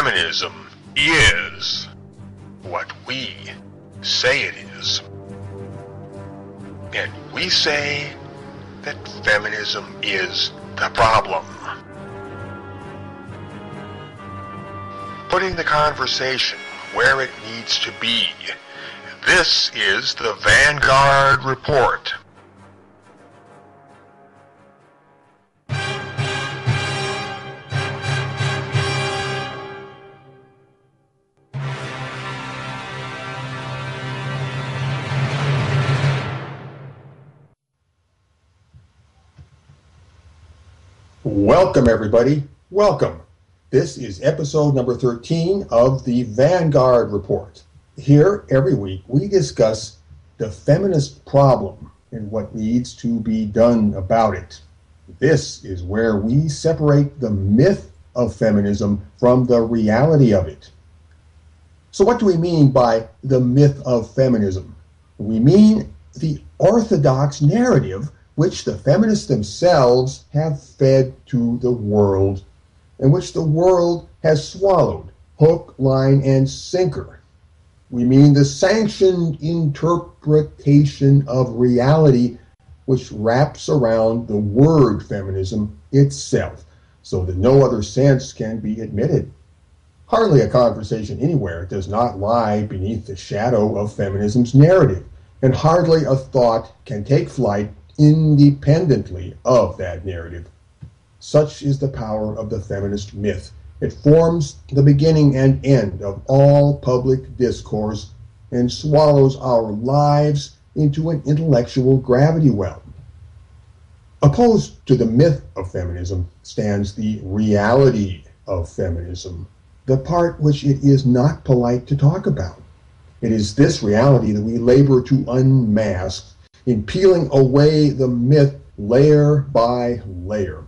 feminism is what we say it is. And we say that feminism is the problem. Putting the conversation where it needs to be. This is the Vanguard Report. Welcome, everybody. Welcome. This is episode number 13 of the Vanguard Report. Here, every week, we discuss the feminist problem and what needs to be done about it. This is where we separate the myth of feminism from the reality of it. So what do we mean by the myth of feminism? We mean the orthodox narrative which the feminists themselves have fed to the world, and which the world has swallowed, hook, line, and sinker. We mean the sanctioned interpretation of reality which wraps around the word feminism itself, so that no other sense can be admitted. Hardly a conversation anywhere does not lie beneath the shadow of feminism's narrative, and hardly a thought can take flight independently of that narrative. Such is the power of the feminist myth. It forms the beginning and end of all public discourse and swallows our lives into an intellectual gravity well. Opposed to the myth of feminism stands the reality of feminism, the part which it is not polite to talk about. It is this reality that we labor to unmask in peeling away the myth layer by layer.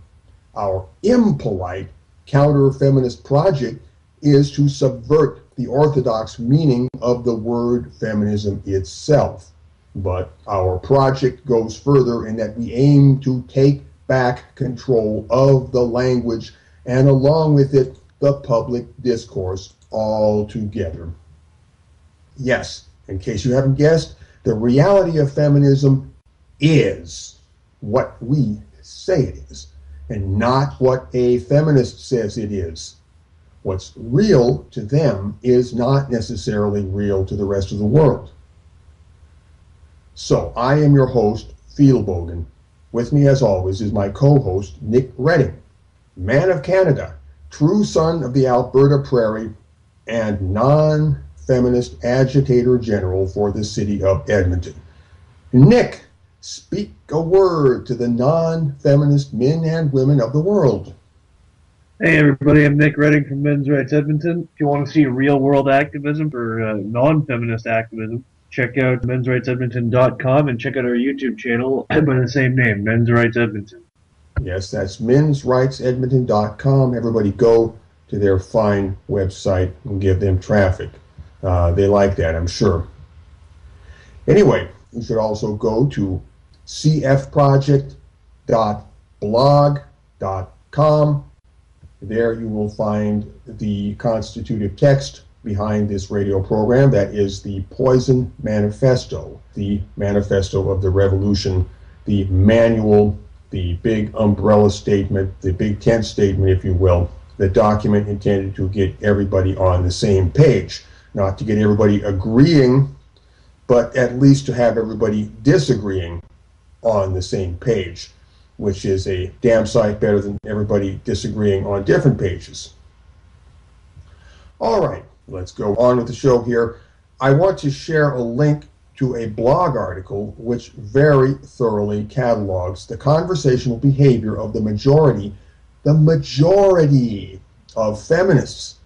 Our impolite counter-feminist project is to subvert the orthodox meaning of the word feminism itself. But our project goes further in that we aim to take back control of the language and along with it, the public discourse altogether. Yes, in case you haven't guessed, the reality of feminism is what we say it is, and not what a feminist says it is. What's real to them is not necessarily real to the rest of the world. So, I am your host, Feelbogen. With me, as always, is my co-host, Nick Redding, man of Canada, true son of the Alberta Prairie, and non-feminist agitator general for the city of Edmonton. Nick, speak a word to the non-feminist men and women of the world. Hey everybody, I'm Nick Redding from Men's Rights Edmonton. If you want to see real-world activism for non-feminist activism, check out mensrightsedmonton.com and check out our YouTube channel by the same name, Men's Rights Edmonton. Yes, that's mensrightsedmonton.com. Everybody go to their fine website and give them traffic. They like that, I'm sure. Anyway, you should also go to cfproject.blog.com. There you will find the constitutive text behind this radio program. That is the Poison Manifesto, the manifesto of the revolution, the manual, the big umbrella statement, the big tent statement, if you will, the document intended to get everybody on the same page. Not to get everybody agreeing, but at least to have everybody disagreeing on the same page, which is a damn sight better than everybody disagreeing on different pages. All right, let's go on with the show here. I want to share a link to a blog article which very thoroughly catalogs the conversational behavior of the majority of feminists.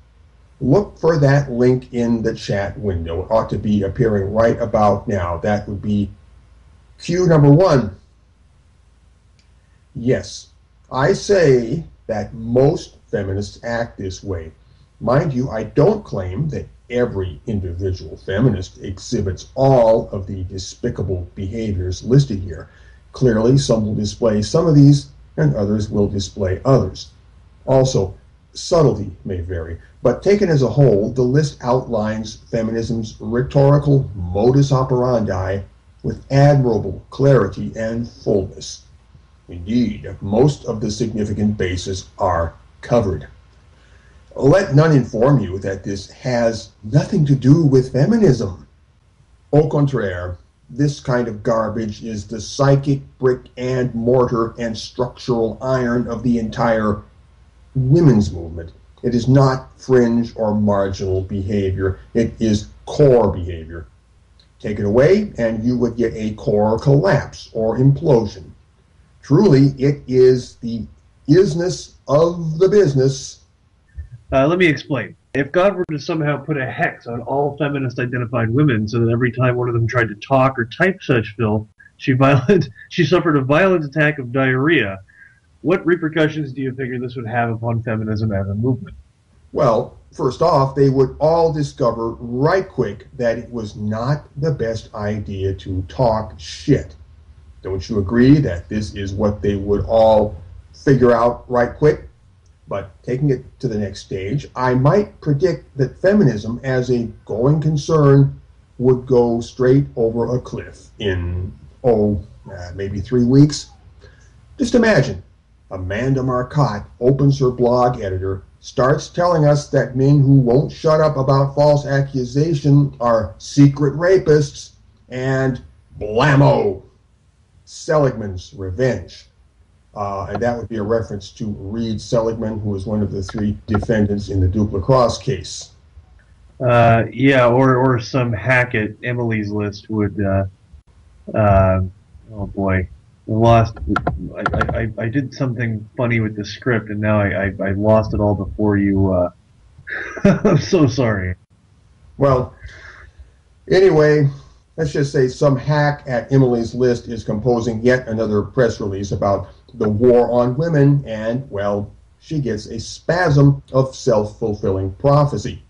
Look for that link in the chat window. It ought to be appearing right about now. That would be cue number 1. Yes, I say that most feminists act this way. Mind you, I don't claim that every individual feminist exhibits all of the despicable behaviors listed here. Clearly, some will display some of these and others will display others. Also, Subtlety may vary, but taken as a whole, the list outlines feminism's rhetorical modus operandi with admirable clarity and fullness. Indeed, most of the significant bases are covered. Let none inform you that this has nothing to do with feminism. Au contraire, this kind of garbage is the psychic brick and mortar and structural iron of the entire women's movement. It is not fringe or marginal behavior. It is core behavior. Take it away, and you would get a core collapse or implosion. Truly, it is the isness of the business. Let me explain. If God were to somehow put a hex on all feminist-identified women so that every time one of them tried to talk or type such filth, she suffered a violent attack of diarrhea, what repercussions do you figure this would have upon feminism as a movement? Well, first off, they would all discover right quick that it was not the best idea to talk shit. Don't you agree that this is what they would all figure out right quick? But taking it to the next stage, I might predict that feminism as a going concern would go straight over a cliff in, maybe 3 weeks. Just imagine, Amanda Marcotte opens her blog editor, starts telling us that men who won't shut up about false accusation are secret rapists, and blammo, Seligman's revenge. And that would be a reference to Reed Seligman, who was one of the 3 defendants in the Duke Lacrosse case. Or some hack at Emily's List would, oh boy, I did something funny with the script, and now I lost it all before you, I'm so sorry. Well, anyway, let's just say some hack at Emily's List is composing yet another press release about the war on women, and, well, she gets a spasm of self-fulfilling prophecy.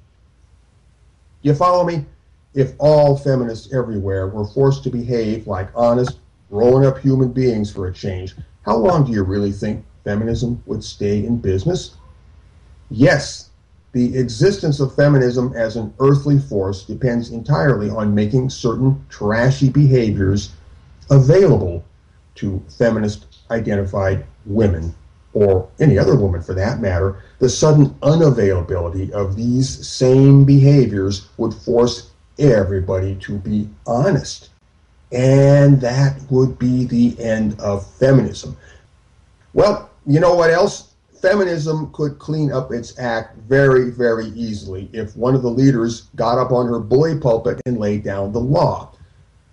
You follow me? If all feminists everywhere were forced to behave like honest, grown-up human beings for a change, how long do you really think feminism would stay in business? Yes, the existence of feminism as an earthly force depends entirely on making certain trashy behaviors available to feminist-identified women, or any other woman for that matter. The sudden unavailability of these same behaviors would force everybody to be honest. And that would be the end of feminism. Well, you know what else? Feminism could clean up its act very, very easily if one of the leaders got up on her bully pulpit and laid down the law.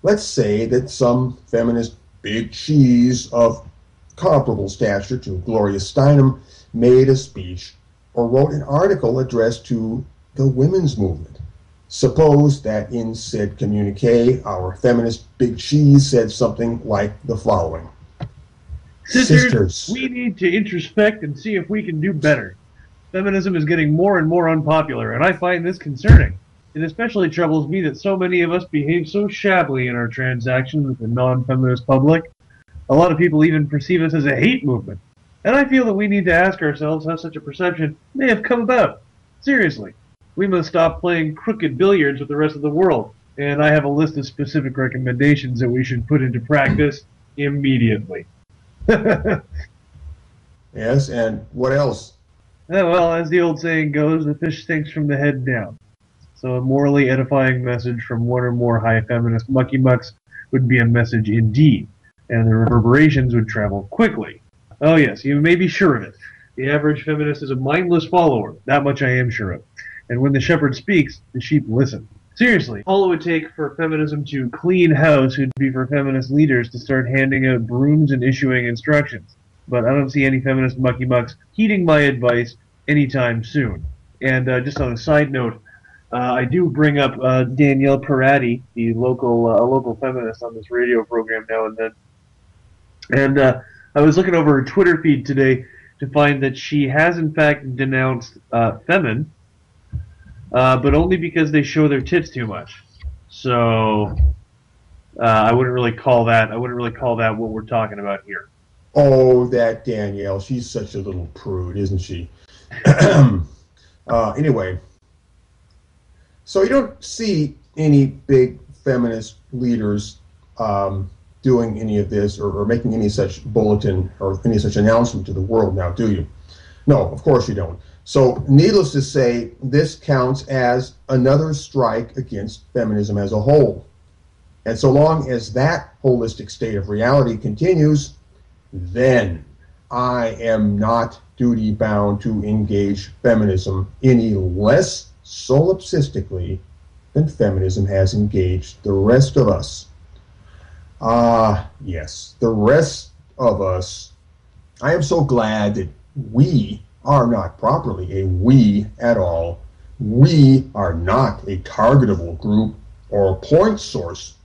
Let's say that some feminist big cheese of comparable stature to Gloria Steinem made a speech or wrote an article addressed to the women's movement. Suppose that in said communique, our feminist big cheese said something like the following. Sisters, we need to introspect and see if we can do better. Feminism is getting more and more unpopular, and I find this concerning. It especially troubles me that so many of us behave so shabbily in our transactions with the non-feminist public. A lot of people even perceive us as a hate movement. And I feel that we need to ask ourselves how such a perception may have come about. Seriously, we must stop playing crooked billiards with the rest of the world. And I have a list of specific recommendations that we should put into practice immediately. Yes, and what else? Well, as the old saying goes, the fish stinks from the head down. So a morally edifying message from one or more high feminist mucky mucks would be a message indeed, and the reverberations would travel quickly. Oh yes, you may be sure of it. The average feminist is a mindless follower, that much I am sure of. And when the shepherd speaks, the sheep listen. Seriously, all it would take for feminism to clean house would be for feminist leaders to start handing out brooms and issuing instructions. But I don't see any feminist mucky mucks heeding my advice anytime soon. And just on a side note, I do bring up Danielle Parati, the local feminist on this radio program now and then. And I was looking over her Twitter feed today to find that she has in fact denounced Femin, but only because they show their tits too much. So I wouldn't really call that what we're talking about here. Oh, that Danielle, she's such a little prude, isn't she? Anyway, so you don't see any big feminist leaders doing any of this or making any such bulletin or any such announcement to the world now, do you? No, of course you don't. So needless to say, this counts as another strike against feminism as a whole. And so long as that holistic state of reality continues, then I am not duty-bound to engage feminism any less solipsistically than feminism has engaged the rest of us. Yes, the rest of us. I am so glad that we are not properly a we at all. We are not a targetable group or a point source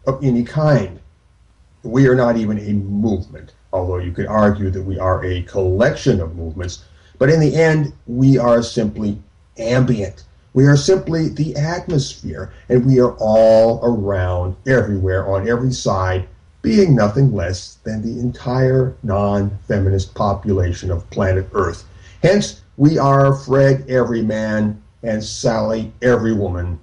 of any kind. We are not even a movement, although you could argue that we are a collection of movements. But in the end, we are simply ambient. We are simply the atmosphere, and we are all around, everywhere, on every side, being nothing less than the entire non-feminist population of planet Earth. Hence, we are Fred every man and Sally every woman.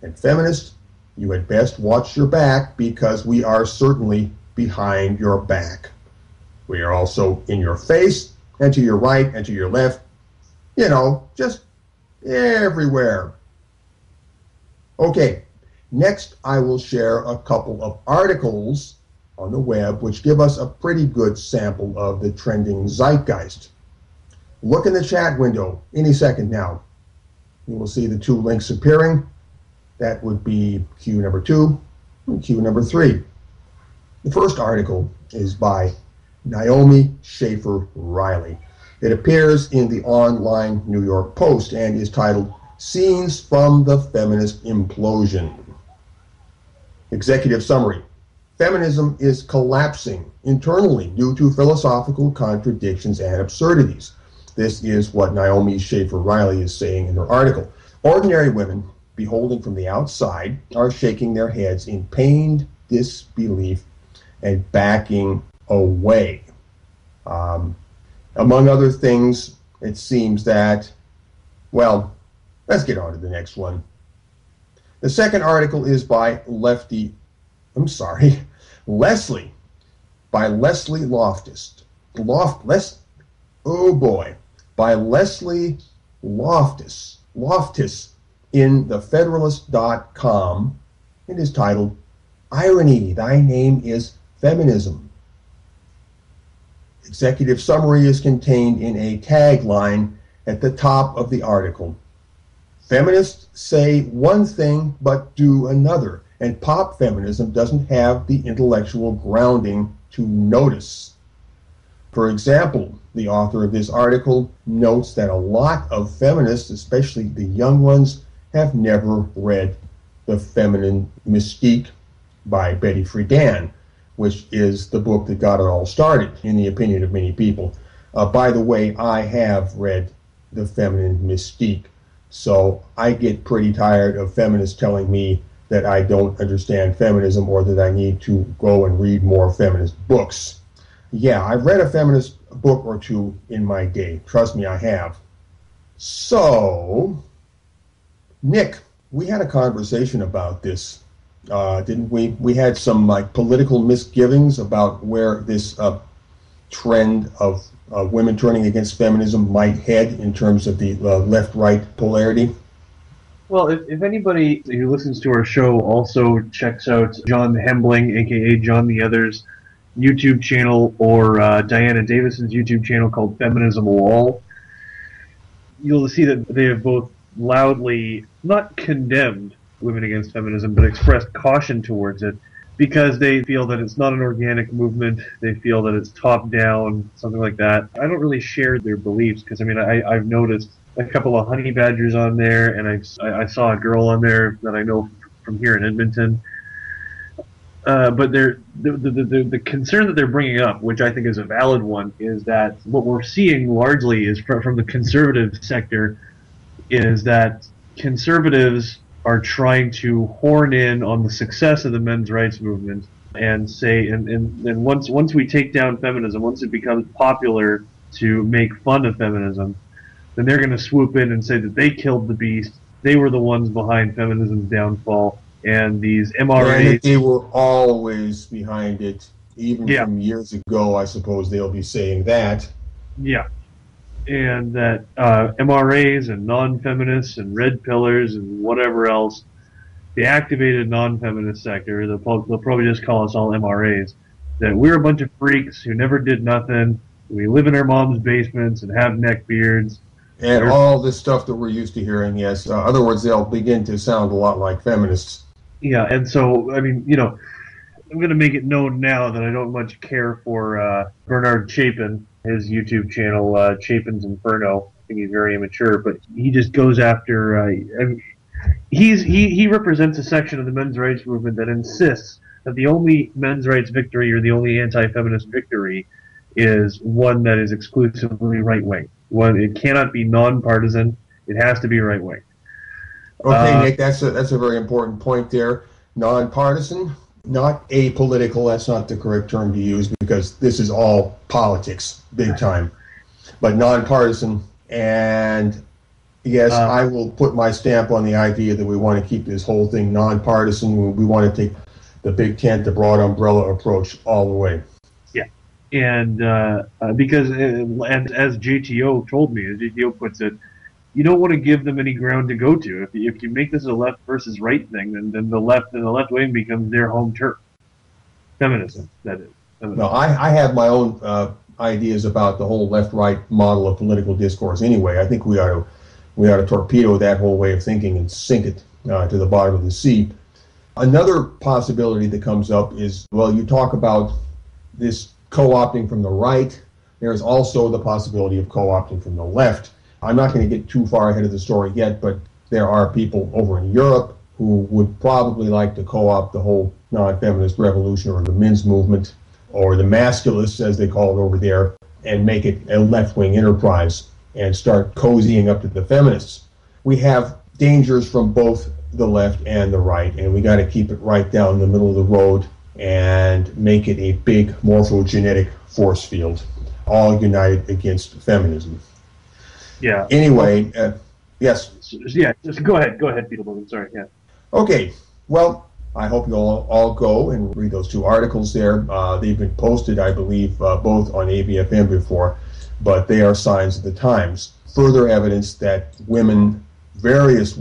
And feminists, you had best watch your back, because we are certainly behind your back. We are also in your face, and to your right, and to your left, you know, just everywhere. Okay, next I will share a couple of articles on the web which give us a pretty good sample of the trending zeitgeist. Look in the chat window any second now. You will see the two links appearing. That would be Q number 2 and Q number 3. The first article is by Naomi Schaefer Riley. It appears in the online New York Post and is titled Scenes from the Feminist Implosion. Executive summary. Feminism is collapsing internally due to philosophical contradictions and absurdities. This is what Naomi Schaefer Riley is saying in her article. Ordinary women, beholding from the outside, are shaking their heads in pained disbelief and backing away. Among other things, it seems that, well, let's get on to the next one. The second article is by Leslie, by Leslie Loftus. By Leslie Loftus in thefederalist.com. It is titled, Irony, Thy Name is Feminism. Executive summary is contained in a tagline at the top of the article. Feminists say one thing but do another, and pop feminism doesn't have the intellectual grounding to notice. For example, the author of this article notes that a lot of feminists, especially the young ones, have never read The Feminine Mystique by Betty Friedan, which is the book that got it all started, in the opinion of many people. By the way, I have read The Feminine Mystique, so I get pretty tired of feminists telling me that I don't understand feminism or that I need to go and read more feminist books. Yeah, I've read a feminist book or two in my day. Trust me, I have. So, Nick, we had a conversation about this, didn't we? We had some political misgivings about where this trend of women turning against feminism might head in terms of the left-right polarity. Well, if anybody who listens to our show also checks out John Hambling, aka John the Other's YouTube channel, or Diana Davison's YouTube channel called Feminism Wall, you'll see that they have both loudly not condemned women against feminism, but expressed caution towards it, because they feel that it's not an organic movement. They feel that it's top down, something like that. I don't really share their beliefs, because I mean, I've noticed a couple of honey badgers on there, and I saw a girl on there that I know from here in Edmonton. But the concern that they're bringing up, which I think is a valid one, is that what we're seeing largely is from the conservative sector, is that conservatives are trying to horn in on the success of the men's rights movement and say, and once we take down feminism, once it becomes popular to make fun of feminism, then they're going to swoop in and say that they killed the beast. They were the ones behind feminism's downfall. And these MRAs... And they were always behind it, even Yeah. from years ago, I suppose they'll be saying that. Yeah. And that MRAs and non-feminists and red pillars and whatever else, the activated non-feminist sector, they'll probably just call us all MRAs, that we're a bunch of freaks who never did nothing, we live in our mom's basements and have neck beards. And all this stuff that we're used to hearing, yes. In other words, they'll begin to sound a lot like feminists. Yeah, and so, I mean, you know, I'm going to make it known now that I don't much care for Bernard Chapin, his YouTube channel, Chapin's Inferno. I think he's very immature, but he just goes after... I mean, he represents a section of the men's rights movement that insists that the only men's rights victory or the only anti-feminist victory is one that is exclusively right-wing. It cannot be non-partisan. It has to be right-wing. Okay, Nick, that's a very important point there. Non-partisan, not apolitical. That's not the correct term to use because this is all politics, big time. But non-partisan, and yes, I will put my stamp on the idea that we want to keep this whole thing non-partisan. We want to take the big tent, the broad umbrella approach all the way. Yeah, and because as JTO told me, as JTO puts it, you don't want to give them any ground to go to. If you make this a left versus right thing, then the left wing becomes their home turf. Feminism, that is. Feminism. No, I have my own ideas about the whole left-right model of political discourse. Anyway, I think we ought to torpedo that whole way of thinking and sink it to the bottom of the sea. Another possibility that comes up is, well, you talk about this co-opting from the right. There's also the possibility of co-opting from the left. I'm not going to get too far ahead of the story yet, but there are people over in Europe who would probably like to co-opt the whole non-feminist revolution or the men's movement or the masculists, as they call it over there, and make it a left-wing enterprise and start cozying up to the feminists. We have dangers from both the left and the right, and we got to keep it right down the middle of the road and make it a big morphogenetic force field, all united against feminism. Yeah. Anyway, yes. Yeah. Just go ahead, Beetleborg. Sorry. Yeah. Okay. Well, I hope you'll all go and read those two articles there. They've been posted, I believe, both on ABFM before, but they are signs of the times. Further evidence that various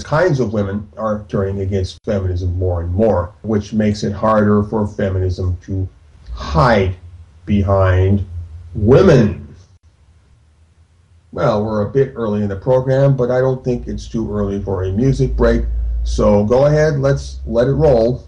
kinds of women, are turning against feminism more and more, which makes it harder for feminism to hide behind women. Well, we're a bit early in the program, but I don't think it's too early for a music break. So go ahead, let's let it roll.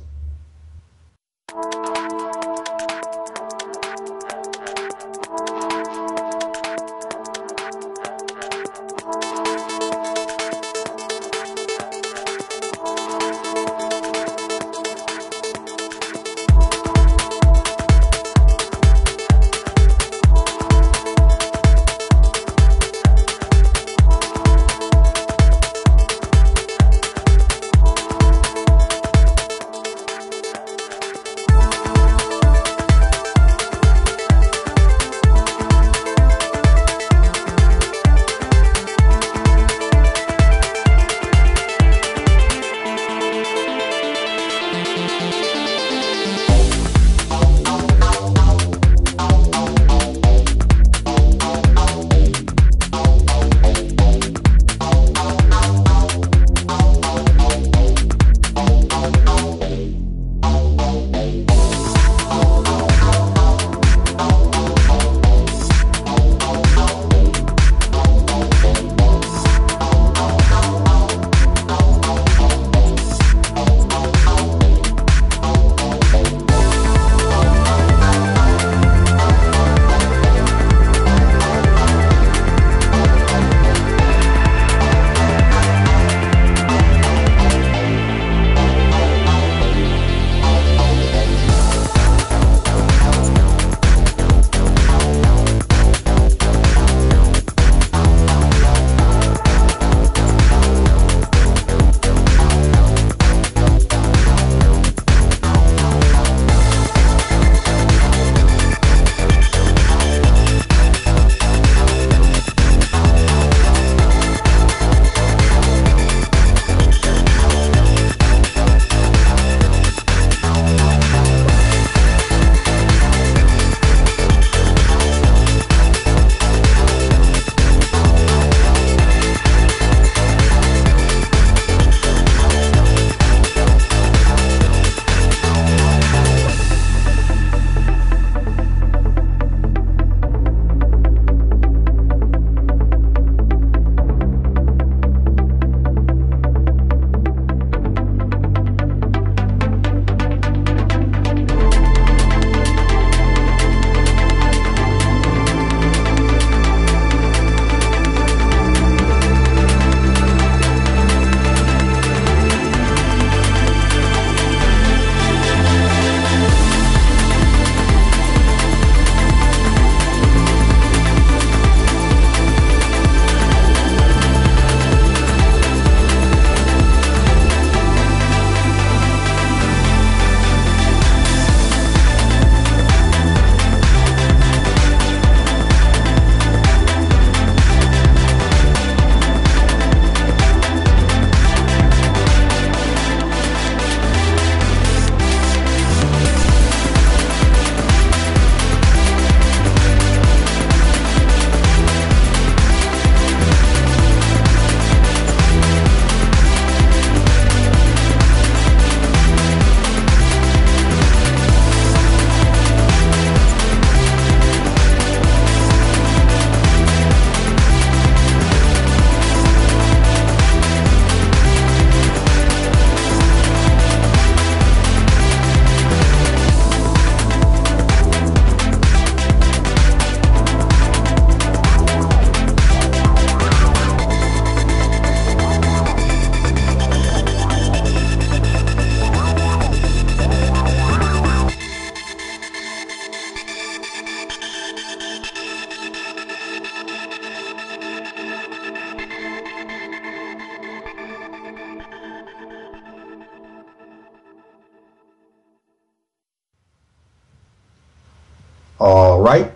All right,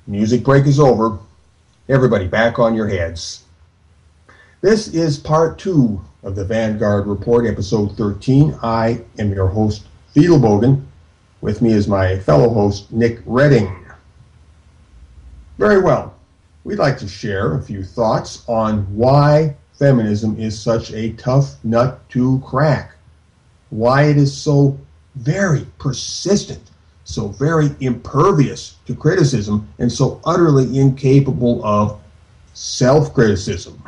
music break is over. Everybody back on your heads. This is part 2 of the Vanguard Report, episode 13. I am your host, Fiedelbogen. With me is my fellow host, Nick Redding. Very well. We'd like to share a few thoughts on why feminism is such a tough nut to crack. Why it is so very persistent, so very impervious to criticism, and so utterly incapable of self-criticism.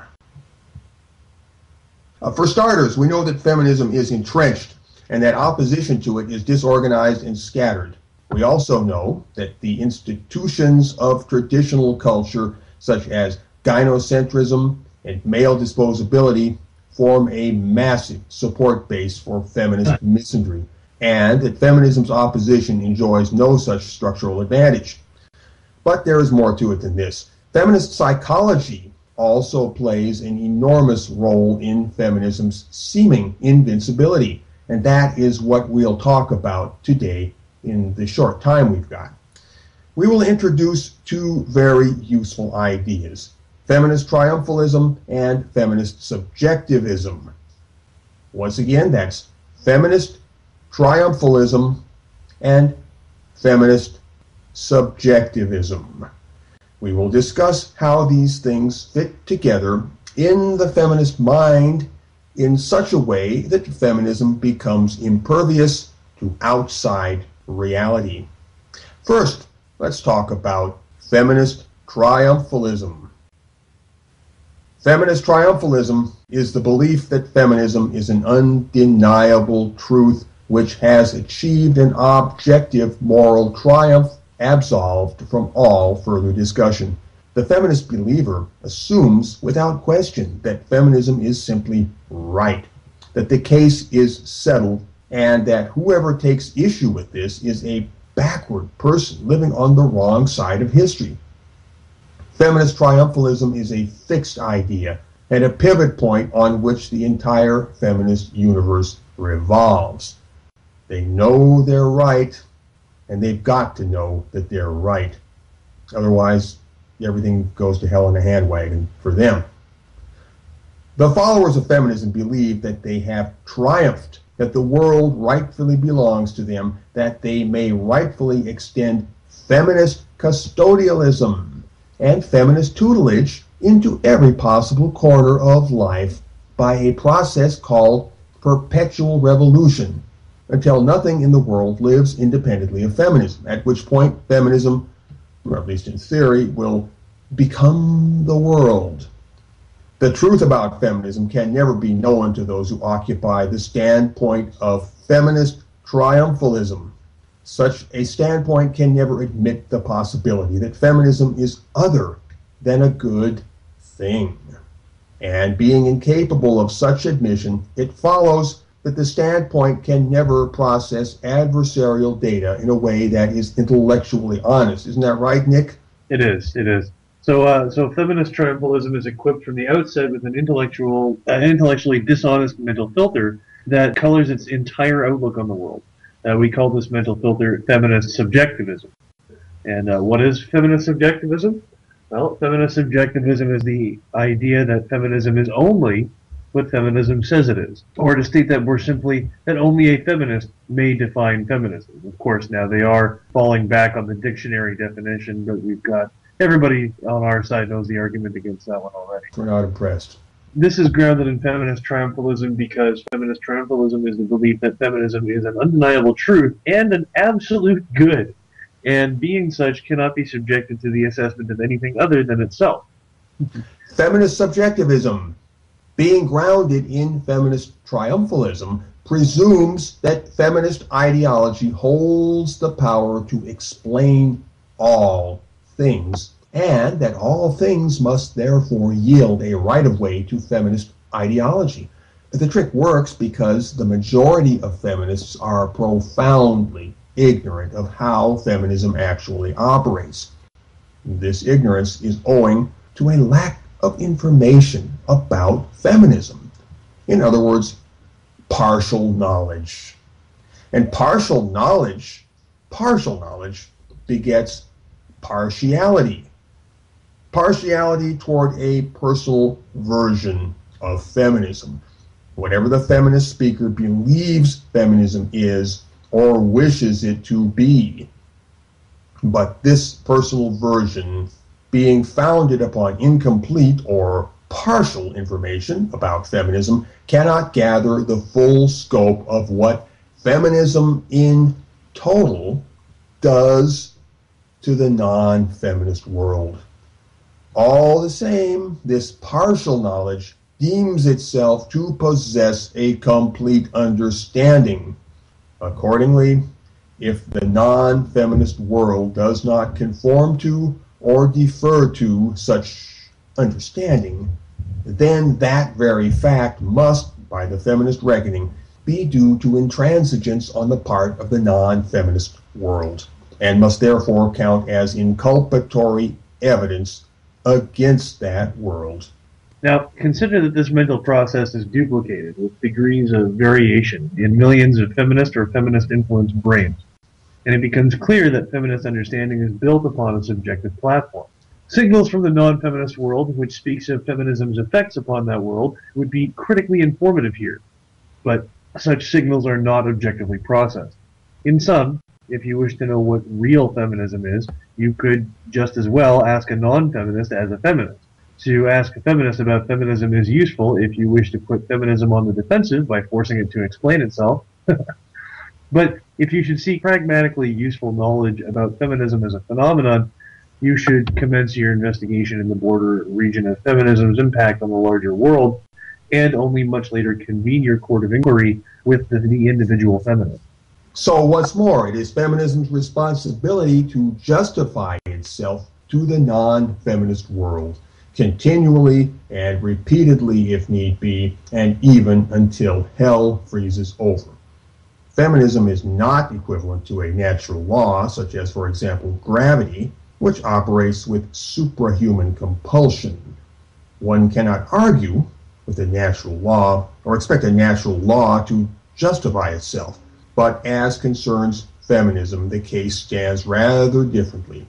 For starters, we know that feminism is entrenched and that opposition to it is disorganized and scattered. We also know that the institutions of traditional culture, such as gynocentrism and male disposability, form a massive support base for feminist misandry, and that feminism's opposition enjoys no such structural advantage. But there is more to it than this. Feminist psychology also plays an enormous role in feminism's seeming invincibility, and that is what we'll talk about today in the short time we've got. We will introduce two very useful ideas: feminist triumphalism and feminist subjectivism. Once again, that's feminist triumphalism and feminist subjectivism. We will discuss how these things fit together in the feminist mind in such a way that feminism becomes impervious to outside reality. First, let's talk about feminist triumphalism. Feminist triumphalism is the belief that feminism is an undeniable truth which has achieved an objective moral triumph, absolved from all further discussion. The feminist believer assumes without question that feminism is simply right, that the case is settled, and that whoever takes issue with this is a backward person living on the wrong side of history. Feminist triumphalism is a fixed idea and a pivot point on which the entire feminist universe revolves. They know they're right, and they've got to know that they're right. Otherwise, everything goes to hell in a handwagon for them. The followers of feminism believe that they have triumphed, that the world rightfully belongs to them, that they may rightfully extend feminist custodialism and feminist tutelage into every possible corner of life by a process called perpetual revolution, until nothing in the world lives independently of feminism, at which point feminism, or at least in theory, will become the world. The truth about feminism can never be known to those who occupy the standpoint of feminist triumphalism. Such a standpoint can never admit the possibility that feminism is other than a good thing. And being incapable of such admission, it follows that the standpoint can never process adversarial data in a way that is intellectually honest. Isn't that right, Nick? It is. So feminist triumphalism is equipped from the outset with an intellectually dishonest mental filter that colors its entire outlook on the world. We call this mental filter feminist subjectivism. And what is feminist subjectivism? Well, feminist subjectivism is the idea that feminism is only what feminism says it is, or to state that that only a feminist may define feminism. Of course, now they are falling back on the dictionary definition, but we've got everybody on our side knows the argument against that one already. We're not impressed. This is grounded in feminist triumphalism because feminist triumphalism is the belief that feminism is an undeniable truth and an absolute good, and being such cannot be subjected to the assessment of anything other than itself. Feminist subjectivism, being grounded in feminist triumphalism, presumes that feminist ideology holds the power to explain all things, and that all things must therefore yield a right-of-way to feminist ideology. The trick works because the majority of feminists are profoundly ignorant of how feminism actually operates. This ignorance is owing to a lack of information about feminism. In other words, partial knowledge. And partial knowledge begets partiality. Partiality toward a personal version of feminism. Whatever the feminist speaker believes feminism is or wishes it to be. But this personal version, being founded upon incomplete or partial information about feminism, cannot gather the full scope of what feminism in total does to the non-feminist world. All the same, this partial knowledge deems itself to possess a complete understanding. Accordingly, if the non-feminist world does not conform to or defer to such understanding, then that very fact must, by the feminist reckoning, be due to intransigence on the part of the non-feminist world, and must therefore count as inculpatory evidence against that world. Now, consider that this mental process is duplicated with degrees of variation in millions of feminist or feminist-influenced brains, and it becomes clear that feminist understanding is built upon a subjective platform. Signals from the non-feminist world, which speaks of feminism's effects upon that world, would be critically informative here, but such signals are not objectively processed. In sum, if you wish to know what real feminism is, you could just as well ask a non-feminist as a feminist. To ask a feminist about feminism is useful if you wish to put feminism on the defensive by forcing it to explain itself. But if you should seek pragmatically useful knowledge about feminism as a phenomenon, you should commence your investigation in the border region of feminism's impact on the larger world, and only much later convene your court of inquiry with the individual feminist. So what's more, it is feminism's responsibility to justify itself to the non-feminist world, continually and repeatedly if need be, and even until hell freezes over. Feminism is not equivalent to a natural law, such as, for example, gravity, which operates with suprahuman compulsion. One cannot argue with a natural law or expect a natural law to justify itself, but as concerns feminism, the case stands rather differently.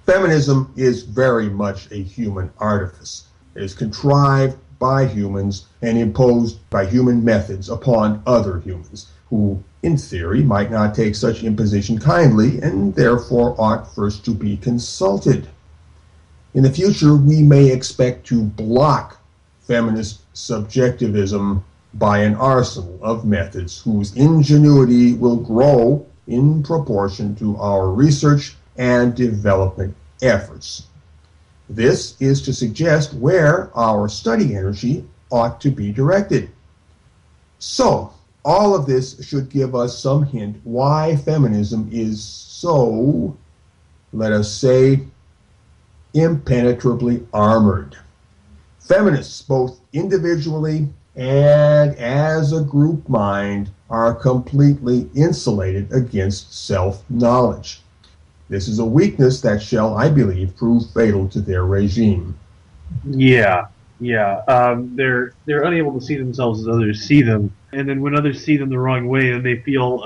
Feminism is very much a human artifice. It is contrived by humans and imposed by human methods upon other humans, who, in theory, might not take such imposition kindly and therefore ought first to be consulted. In the future, we may expect to block feminist subjectivism by an arsenal of methods whose ingenuity will grow in proportion to our research and development efforts. This is to suggest where our study energy ought to be directed. So, all of this should give us some hint why feminism is so, let us say, impenetrably armored. Feminists, both individually and as a group mind, are completely insulated against self-knowledge. This is a weakness that shall, I believe, prove fatal to their regime. Yeah. They're unable to see themselves as others see them, and then when others see them the wrong way, then they feel.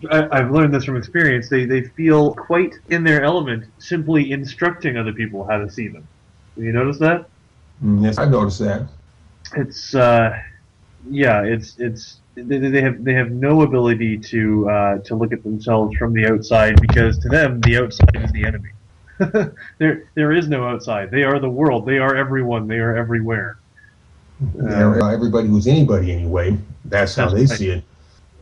I've learned this from experience. They feel quite in their element, simply instructing other people how to see them. Have you noticed that? Yes, I've noticed that. It's they have no ability to look at themselves from the outside, because to them the outside is the enemy. There is no outside. They are the world. They are everyone. They are everywhere. Everybody who's anybody anyway. That's how they see it.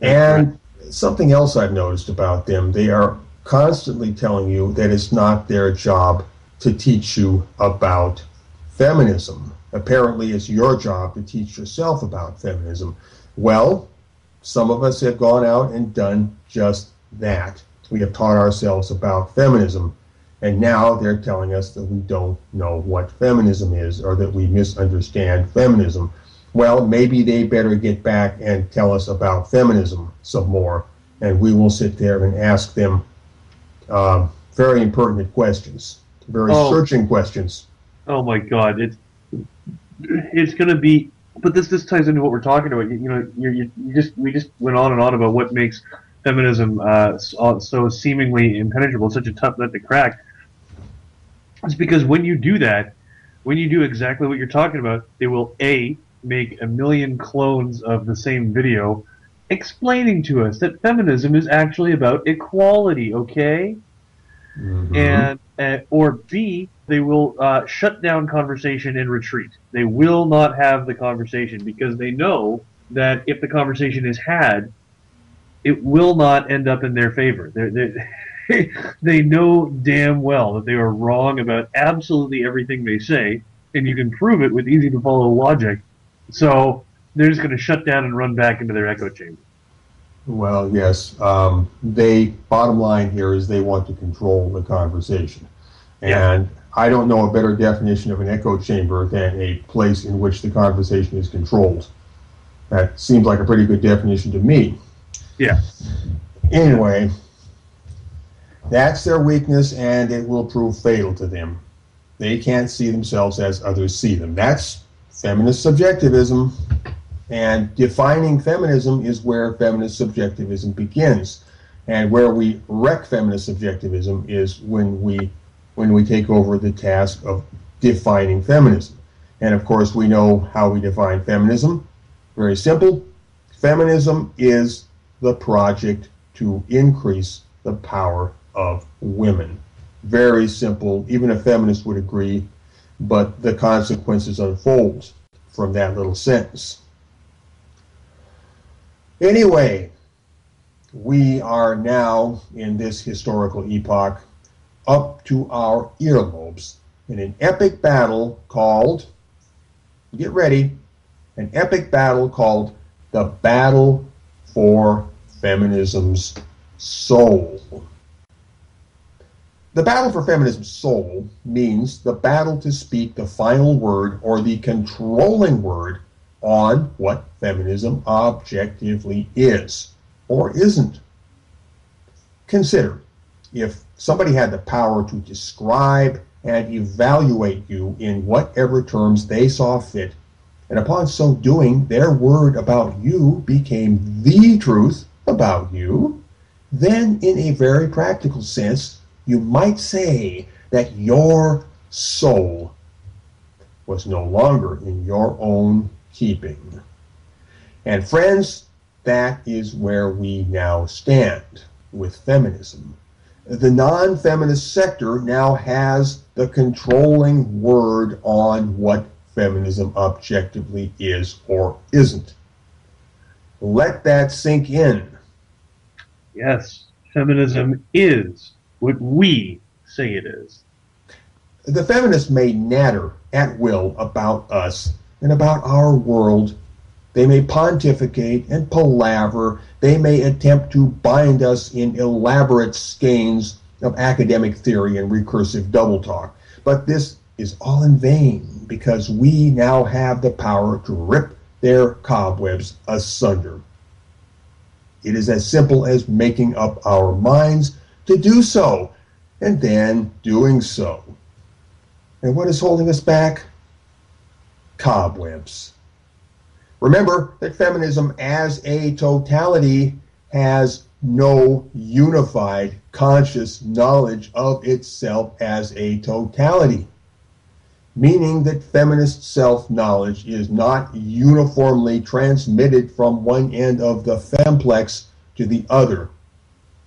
And something else I've noticed about them, they are constantly telling you that it's not their job to teach you about feminism. Apparently it's your job to teach yourself about feminism. Well, some of us have gone out and done just that. We have taught ourselves about feminism, and now they're telling us that we don't know what feminism is, or that we misunderstand feminism. Well, maybe they better get back and tell us about feminism some more, and we will sit there and ask them very impertinent questions, very searching questions. Oh my God, it's going to be. But this ties into what we're talking about. We just went on and on about what makes feminism so seemingly impenetrable, such a tough nut to crack. It's because when you do that, when you do exactly what you're talking about, they will A, make a million clones of the same video explaining to us that feminism is actually about equality, okay? Mm-hmm. And or B, they will shut down conversation and retreat. They will not have the conversation because they know that if the conversation is had, it will not end up in their favor. They know damn well that they are wrong about absolutely everything they say, and you can prove it with easy to follow logic. So they're just going to shut down and run back into their echo chamber. Well, yes. Bottom line here is they want to control the conversation. Yeah. And I don't know a better definition of an echo chamber than a place in which the conversation is controlled. That seems like a pretty good definition to me. Yeah. Anyway, that's their weakness, and it will prove fatal to them. They can't see themselves as others see them. That's feminist subjectivism. And defining feminism is where feminist subjectivism begins. And where we wreck feminist subjectivism is when we take over the task of defining feminism. And of course, we know how we define feminism. Very simple. Feminism is the project to increase the power of women. Very simple. Even a feminist would agree, but the consequences unfold from that little sentence. Anyway, we are now in this historical epoch up to our earlobes in an epic battle called, get ready, an epic battle called the Battle for Feminism's Soul. The battle for feminism's soul means the battle to speak the final word or the controlling word on what feminism objectively is or isn't. Consider, if somebody had the power to describe and evaluate you in whatever terms they saw fit, and upon so doing, their word about you became the truth about you, then in a very practical sense, you might say that your soul was no longer in your own keeping. And friends, that is where we now stand with feminism. The non-feminist sector now has the controlling word on what feminism objectively is or isn't. Let that sink in. Yes, feminism is what we say it is. The feminists may natter at will about us and about our world. They may pontificate and palaver. They may attempt to bind us in elaborate skeins of academic theory and recursive double talk. But this is all in vain, because we now have the power to rip their cobwebs asunder. It is as simple as making up our minds to do so, and then doing so. And what is holding us back? Cobwebs. Remember that feminism as a totality has no unified conscious knowledge of itself as a totality, meaning that feminist self-knowledge is not uniformly transmitted from one end of the femplex to the other.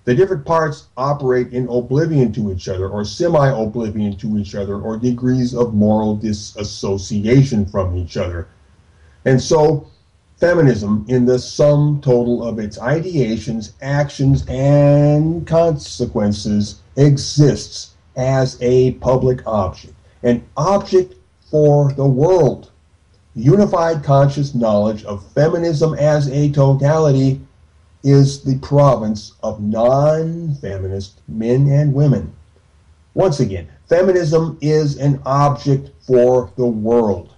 The different parts operate in oblivion to each other, or semi-oblivion to each other, or degrees of moral disassociation from each other. And so, feminism, in the sum total of its ideations, actions, and consequences, exists as a public object, an object for the world. Unified conscious knowledge of feminism as a totality is the province of non-feminist men and women. Once again, feminism is an object for the world.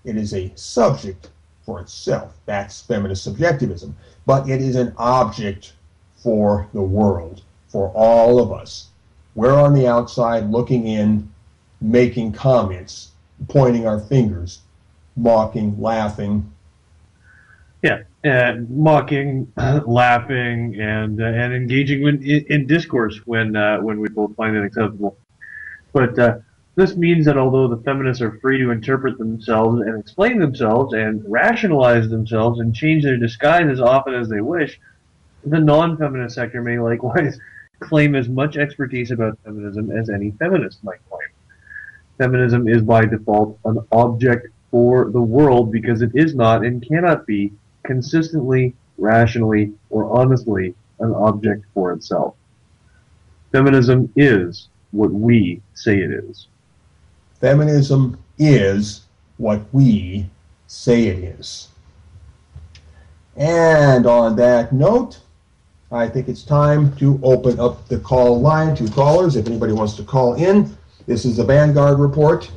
It is a subject for itself. That's feminist subjectivism. But it is an object for the world, for all of us. We're on the outside looking in, making comments, pointing our fingers, mocking, laughing. Yeah, mocking, laughing, and engaging in discourse when we both find it acceptable. But This means that although the feminists are free to interpret themselves and explain themselves and rationalize themselves and change their disguise as often as they wish, the non-feminist sector may likewise claim as much expertise about feminism as any feminist might claim. Feminism is by default an object for the world because it is not and cannot be consistently, rationally, or honestly an object for itself. Feminism is what we say it is. Feminism is what we say it is. And on that note, I think it's time to open up the call line to callers. If anybody wants to call in, this is the Vanguard Report.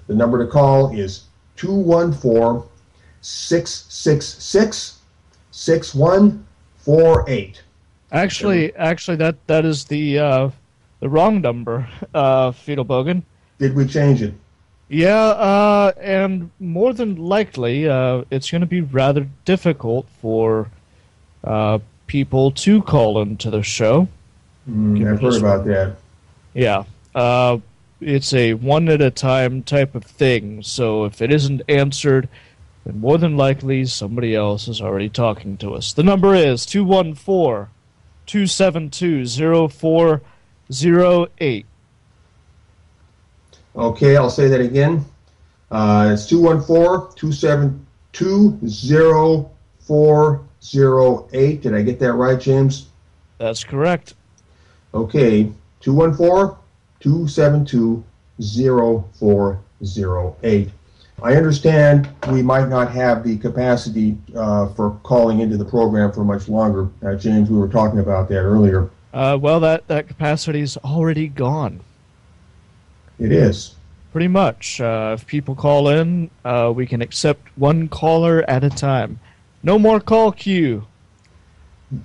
The number to call is 214-666-6148. Actually, that is the wrong number, Fetal Bogan. Did we change it? Yeah, and more than likely, it's going to be rather difficult for people to call into the show. I've heard about that. Yeah, it's a one-at-a-time type of thing, so if it isn't answered, then more than likely somebody else is already talking to us. The number is 214-272-0408. Okay, I'll say that again. It's 214-272-0408. Did I get that right, James? That's correct. Okay, 214-272-0408. I understand we might not have the capacity for calling into the program for much longer. James, we were talking about that earlier. Well, that capacity's already gone. It is. Pretty much. If people call in, we can accept one caller at a time. No more call queue.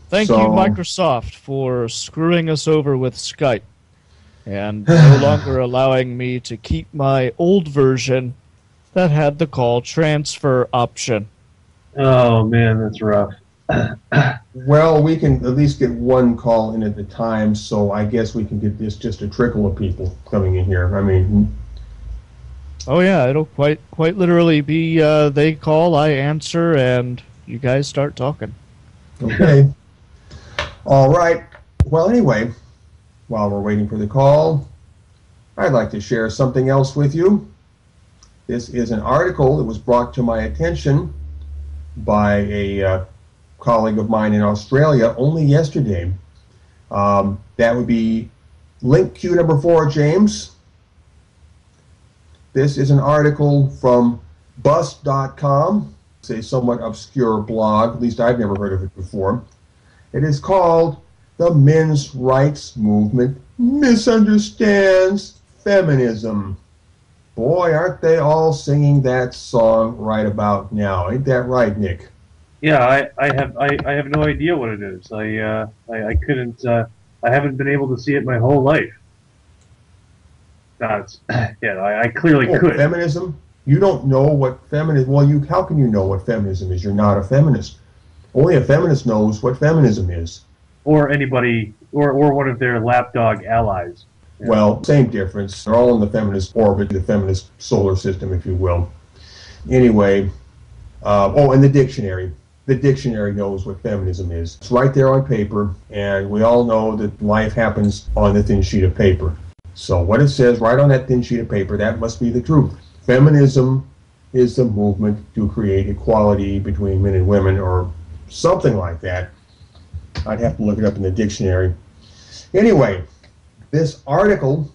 Thank you, Microsoft, for screwing us over with Skype and no longer allowing me to keep my old version that had the call transfer option. Oh, man, that's rough. Well, we can at least get one call in at a time, so I guess we can get this just a trickle of people coming in here. I mean... Oh, yeah, it'll quite literally be they call, I answer, and you guys start talking. Okay. All right. Well, anyway, while we're waiting for the call, I'd like to share something else with you. This is an article that was brought to my attention by a colleague of mine in Australia only yesterday. That would be link Q number 4, James. This is an article from bus.com. It's a somewhat obscure blog, at least I've never heard of it before. It is called "The Men's Rights Movement Misunderstands Feminism." Boy, aren't they all singing that song right about now. Ain't that right, Nick? Yeah, I have no idea what it is. I couldn't. I haven't been able to see it my whole life. I clearly could. Feminism? You don't know what feminism... Well, how can you know what feminism is? You're not a feminist. Only a feminist knows what feminism is. Or anybody, or one of their lapdog allies. Yeah. Well, same difference. They're all in the feminist orbit, the feminist solar system, if you will. Anyway, and the dictionary. The dictionary knows what feminism is. It's right there on paper, and we all know that life happens on the thin sheet of paper. So what it says right on that thin sheet of paper, that must be the truth. Feminism is the movement to create equality between men and women, or something like that. I'd have to look it up in the dictionary. Anyway, this article,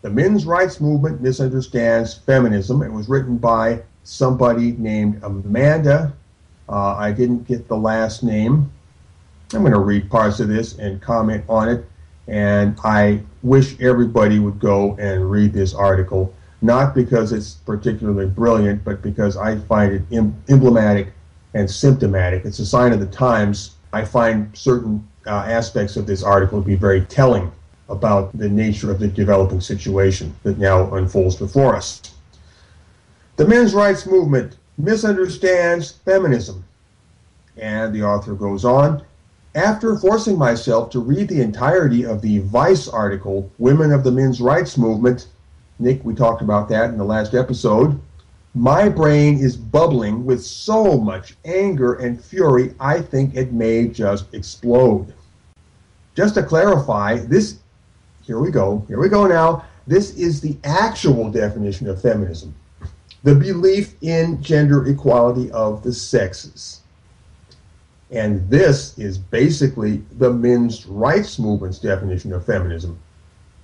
"The Men's Rights Movement Misunderstands Feminism," it was written by somebody named Amanda. I didn't get the last name. I'm going to read parts of this and comment on it. And I wish everybody would go and read this article, not because it's particularly brilliant, but because I find it emblematic and symptomatic. It's a sign of the times. I find certain aspects of this article to be very telling about the nature of the developing situation that now unfolds before us. "The men's rights movement misunderstands feminism." And the author goes on, "After forcing myself to read the entirety of the Vice article, "Women of the Men's Rights Movement," Nick, we talked about that in the last episode. My brain is bubbling with so much anger and fury, I think it may just explode. Just to clarify, here we go now. This is the actual definition of feminism. The belief in gender equality of the sexes. And this is basically the men's rights movement's definition of feminism.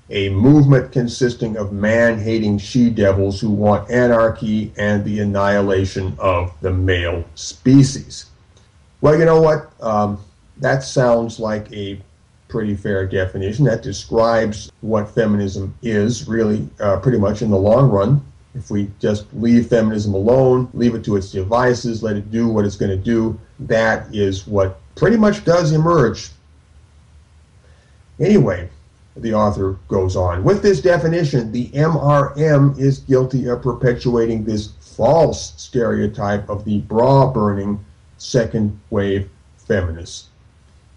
A movement consisting of man-hating she-devils who want anarchy and the annihilation of the male species. Well, you know what? That sounds like a pretty fair definition. That describes what feminism is, really, pretty much in the long run. If we just leave feminism alone, leave it to its devices, let it do what it's going to do, that is what pretty much does emerge. Anyway, the author goes on. With this definition, the MRM is guilty of perpetuating this false stereotype of the bra-burning second-wave feminists.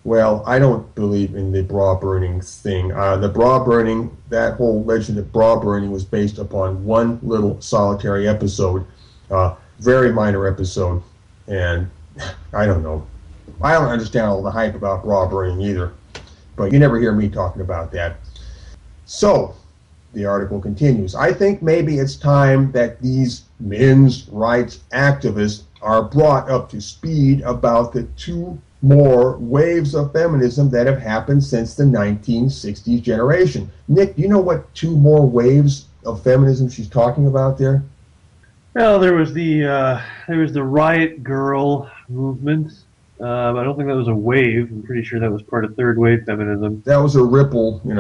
Well, I don't believe in the bra-burning thing. The bra-burning, that whole legend of bra-burning was based upon one little solitary episode, very minor episode, and I don't know. I don't understand all the hype about bra-burning either. But you never hear me talking about that. So, the article continues. I think maybe it's time that these men's rights activists are brought up to speed about the two more waves of feminism that have happened since the 1960s generation. Nick, do you know what two more waves of feminism she's talking about there? Well, there was the riot girl movement. I don't think that was a wave. I'm pretty sure that was part of third wave feminism. That was a ripple, in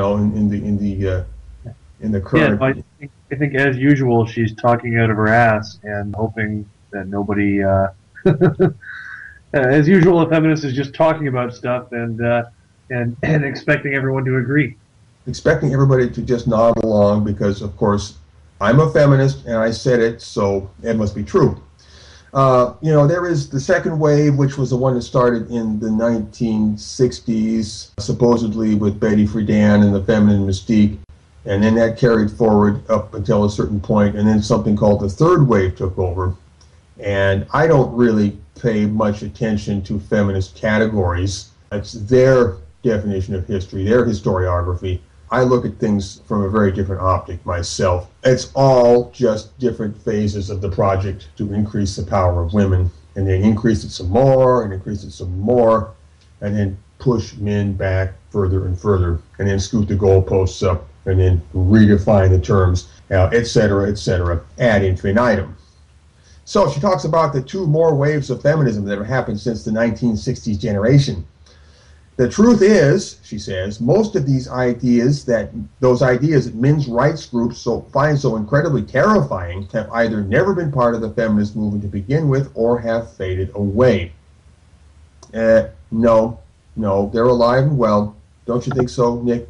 the current. Yeah, I think as usual, she's talking out of her ass and hoping that nobody. As usual, a feminist is just talking about stuff and expecting everyone to agree. Expecting everybody to just nod along because, of course, I'm a feminist and I said it, so it must be true. There is the second wave, which was the one that started in the 1960s, supposedly with Betty Friedan and the feminine mystique, and then that carried forward up until a certain point, and then something called the third wave took over. And I don't really pay much attention to feminist categories. It's their definition of history, their historiography. I look at things from a very different optic myself. It's all just different phases of the project to increase the power of women, and then increase it some more, and increase it some more, and then push men back further and further, and then scoot the goalposts up, and then redefine the terms, et cetera, ad infinitum. So she talks about the two more waves of feminism that have happened since the 1960s generation. The truth is, she says, most of those ideas that men's rights groups find so incredibly terrifying have either never been part of the feminist movement to begin with or have faded away. No, they're alive and well. Don't you think so, Nick?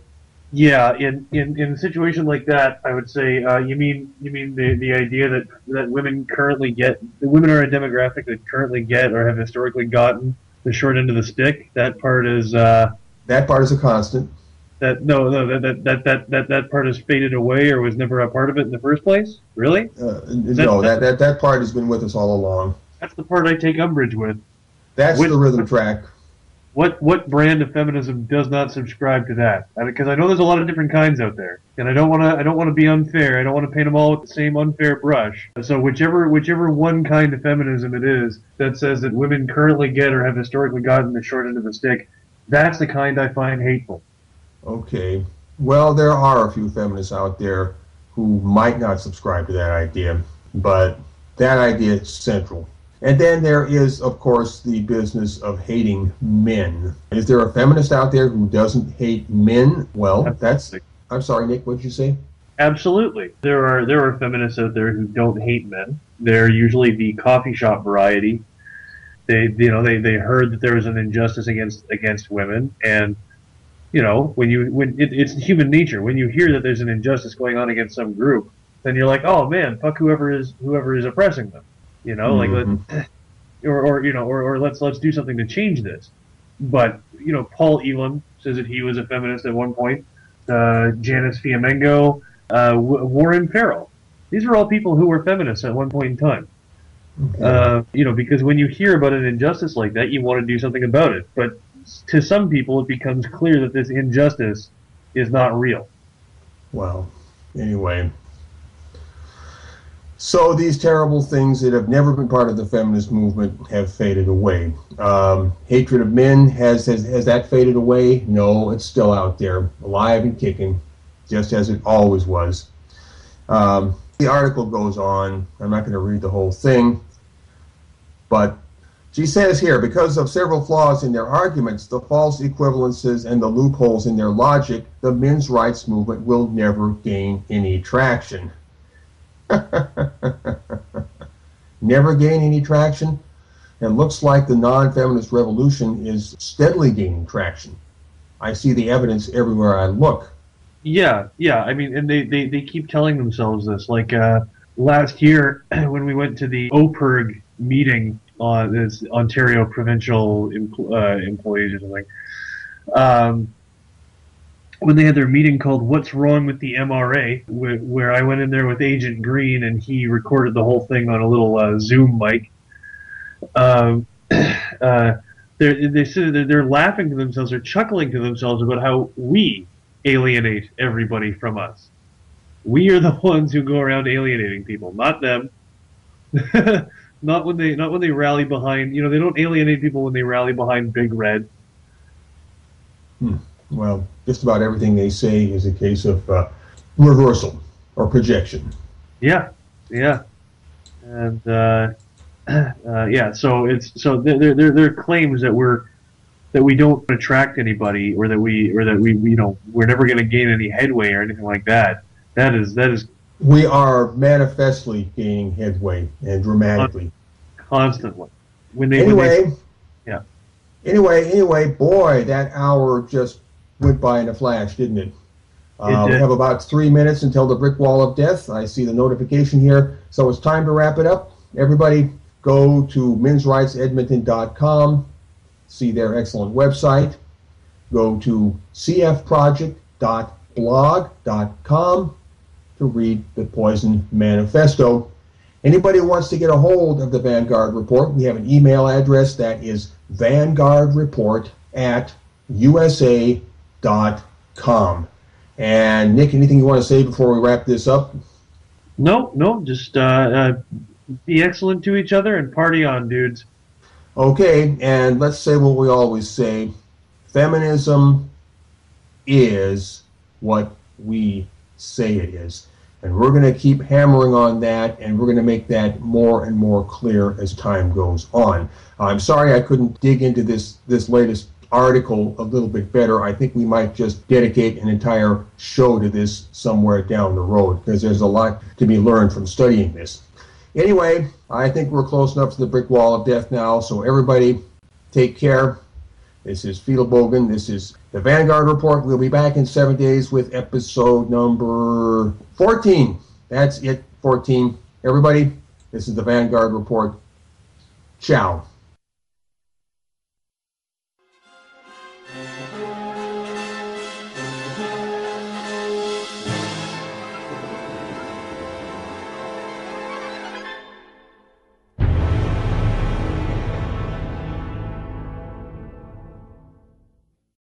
Yeah, in a situation like that, I would say you mean the idea that women currently get, that women are a demographic that currently get or have historically gotten the short end of the stick. That part is a constant. That part has faded away or was never a part of it in the first place. Really? That part has been with us all along. That's the part I take umbrage with. That's the rhythm track. What brand of feminism does not subscribe to that? Because I know there's a lot of different kinds out there, and I don't want to be unfair. I don't want to paint them all with the same unfair brush. So whichever one kind of feminism it is that says that women currently get or have historically gotten the short end of the stick, that's the kind I find hateful. Okay. Well, there are a few feminists out there who might not subscribe to that idea, but that idea is central. And then there is, of course, the business of hating men. Is there a feminist out there who doesn't hate men? Well, I'm sorry, Nick, what did you say? Absolutely. There are feminists out there who don't hate men. They're usually the coffee shop variety. They heard that there was an injustice against women, and when it's human nature. When you hear that there's an injustice going on against some group, then you're like, oh man, fuck whoever is oppressing them. Let's do something to change this. But Paul Elam says that he was a feminist at one point. Janice Fiamengo Warren Farrell. These are all people who were feminists at one point in time. Because when you hear about an injustice like that, you want to do something about it. But to some people, it becomes clear that this injustice is not real. Well, anyway. So these terrible things that have never been part of the feminist movement have faded away. Hatred of men, has that faded away? No, it's still out there, alive and kicking, just as it always was. The article goes on. I'm not going to read the whole thing. But she says here, because of several flaws in their arguments, the false equivalences and the loopholes in their logic, the men's rights movement will never gain any traction. Never gain any traction? It looks like the non-feminist revolution is steadily gaining traction. I see the evidence everywhere I look. Yeah. I mean, and they keep telling themselves this. Like last year, when we went to the OPIRG meeting on this Ontario Provincial Employees or something, when they had their meeting called "What's Wrong with the MRA," where I went in there with Agent Green and he recorded the whole thing on a little Zoom mic. They're laughing to themselves, or chuckling to themselves about how we alienate everybody from us. We are the ones who go around alienating people, not them. not when they rally behind. They don't alienate people when they rally behind Big Red. Well, just about everything they say is a case of reversal or projection. Yeah, and So their claims that we don't attract anybody, or that we're never going to gain any headway or anything like that. That is. We are manifestly gaining headway, and dramatically. Constantly. Anyway, boy, that hour just went by in a flash, didn't it? We have about 3 minutes until the brick wall of death. I see the notification here, so it's time to wrap it up. Everybody, go to mensrightsedmonton.com, see their excellent website. Go to cfproject.blog.com to read the Poison Manifesto. Anybody who wants to get a hold of the Vanguard Report, we have an email address that is vanguardreport@usa.com. And Nick, anything you want to say before we wrap this up? No, just be excellent to each other and party on, dudes. Okay, and let's say what we always say. Feminism is what we say it is. And we're going to keep hammering on that, and we're going to make that more and more clear as time goes on. I'm sorry I couldn't dig into this latest article a little bit better. I think we might just dedicate an entire show to this somewhere down the road, because there's a lot to be learned from studying this. Anyway, I think we're close enough to the brick wall of death now, so everybody take care. This is Fiedelbogen. This is the Vanguard Report. We'll be back in 7 days with episode number 14. That's it, 14. Everybody, this is the Vanguard Report. Ciao.